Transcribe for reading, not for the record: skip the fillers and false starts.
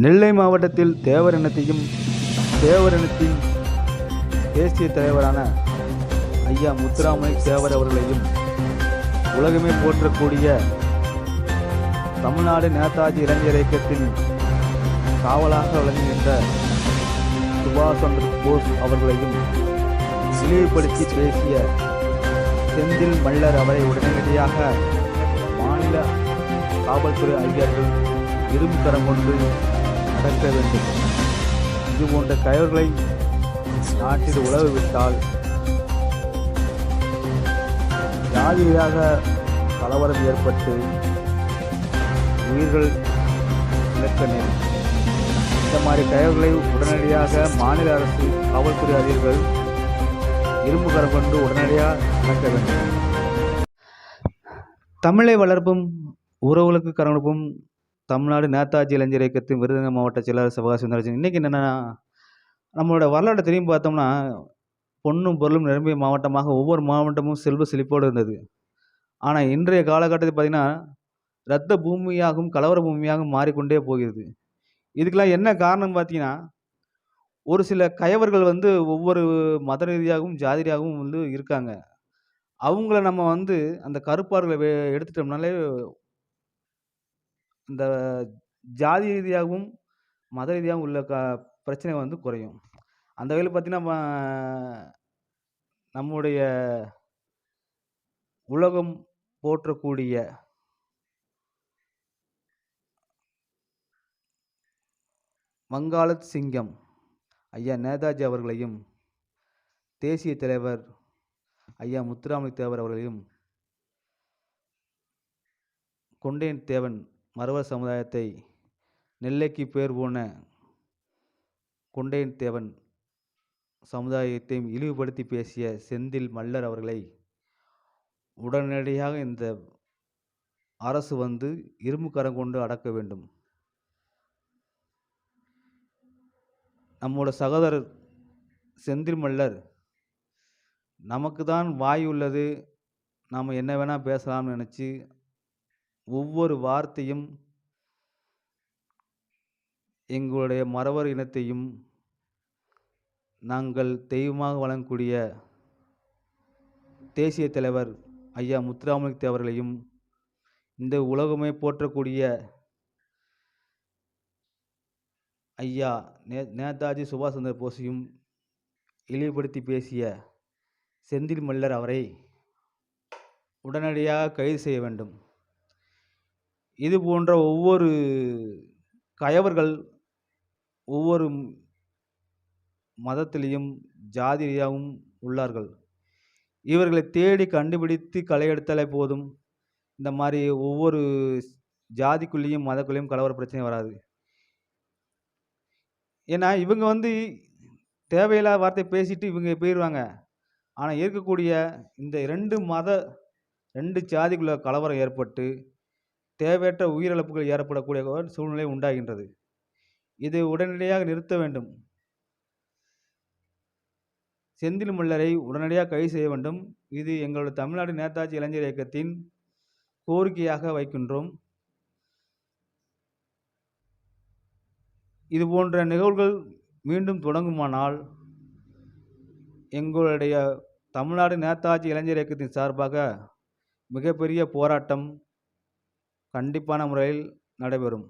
நெல்லை மாவட்டத்தில் தேவர் இனத்தின் தேசிய தலைவரான ஐயா முத்துராமலிங்க தேவர் அவர்களையும் உலகமே போற்றக்கூடிய தமிழ்நாடு நேதாஜி இளைஞர் இயக்கத்தின் காவலாக விளங்குகின்ற சுபாஷ் சந்திர போஸ் அவர்களையும் இழிவுபடுத்தி பேசிய செந்தில் மல்லர் அவரை உடனடியாக மாநில காவல்துறை அதிகாரிகள் இரும்பு கரம் கொண்டு நடக்க வேண்டும். இது போன்ற கயவர்களை நாட்டில் உழவு விட்டால் ஜாதியாக கலவரம் ஏற்பட்டு உயிர்கள் இழக்க நேரும். இந்த மாதிரி கயவர்களை உடனடியாக மாநில அரசு காவல்துறை அதிகாரிகள் இரும்பு கரம் கொண்டு உடனடியாக நடக்க வேண்டும். தமிழை வளர்ப்பும் உறவுகளுக்கு கரவணைப்பும் தமிழ்நாடு நேதாஜி இளைஞர் இயக்கத்தின் விருதுநகர் மாவட்ட செயலாளர் சிவகாசி சுந்தரராஜன். இன்றைக்கி என்னென்னா, நம்மளோட வரலாற்றை திரும்பி பார்த்தோம்னா பொன்னும் பொருளும் நிரம்பிய மாவட்டமாக ஒவ்வொரு மாவட்டமும் செல்வ செழிப்போடு இருந்தது. ஆனால் இன்றைய காலகட்டத்தில் பார்த்திங்கன்னா இரத்த பூமியாகவும் கலவர பூமியாகவும் மாறிக்கொண்டே போகிறது. இதுக்கெல்லாம் என்ன காரணம் பார்த்திங்கன்னா, ஒரு சில கயவர்கள் ஒவ்வொரு மத ரீதியாகவும் ஜாதி ரீதியாகவும் இருக்காங்க. அவங்கள நம்ம அந்த கருப்பார்களை எடுத்துட்டோம்னாலே இந்த ஜாதி ரீதியாகவும் மத ரீதியாகவும் உள்ள பிரச்சனை குறையும். அந்த வகையில் பார்த்திங்கன்னா, நம்முடைய உலகம் போற்றக்கூடிய வங்காள சிங்கம் ஐயா நேதாஜி அவர்களையும் தேசிய தலைவர் ஐயா முத்துராமலிங்க தேவர் அவர்களையும் கொண்டையன் தேவன் மறவர் சமுதாயத்தை நெல்லைக்கு பேர் போன கொண்டையன் தேவன் சமுதாயத்தையும் இழிவுபடுத்தி பேசிய செந்தில் மல்லர் அவர்களை உடனடியாக இந்த அரசு இரும்பு கரம் கொண்டு அடக்க வேண்டும். நம்மோட சகோதரர் செந்தில் மல்லர் நமக்கு தான் வாய் உள்ளது, நாம் என்ன வேணால் பேசலாம்னு நினச்சி ஒவ்வொரு வார்த்தையும் எங்களுடைய மறவர் இனத்தையும் நாங்கள் தெய்வமாக வழங்கக்கூடிய தேசிய தலைவர் ஐயா முத்துராமலிங்க தேவர்களையும் இந்த உலகமே போற்றக்கூடிய ஐயா நேதாஜி சுபாஷ் சந்திர போஸையும் இழிவுபடுத்தி பேசிய செந்தில் மல்லர் அவரை உடனடியாக கைது செய்ய வேண்டும். இது போன்ற ஒவ்வொரு கயவர்கள் ஒவ்வொரு மதத்திலையும் ஜாதி ரீதியாகவும் உள்ளார்கள். இவர்களை தேடி கண்டுபிடித்து களையெடுத்தாலே போதும், இந்த மாதிரி ஒவ்வொரு ஜாதிக்குள்ளேயும் மதக்குள்ளேயும் கலவர பிரச்சனை வராது. ஏன்னா இவங்க தேவையில்லாத வார்த்தை பேசிட்டு இவங்க போயிடுவாங்க. ஆனால் இருக்கக்கூடிய இந்த ரெண்டு ஜாதிக்குள்ள கலவரம் ஏற்பட்டு தேவையற்ற உயிரிழப்புகள் ஏற்படக்கூடிய சூழ்நிலை உண்டாகின்றது. இது உடனடியாக நிறுத்த வேண்டும். செந்தில் மல்லரை உடனடியாக கைது செய்ய வேண்டும். இது எங்களுடைய தமிழ்நாடு நேதாஜி இளைஞர் இயக்கத்தின் கோரிக்கையாக வைக்கின்றோம். இது போன்ற நிகழ்வுகள் மீண்டும் தொடங்குமானால் எங்களுடைய தமிழ்நாடு நேதாஜி இளைஞர் இயக்கத்தின் சார்பாக மிகப்பெரிய போராட்டம் கண்டிப்பான முறையில் நடைபெறும்.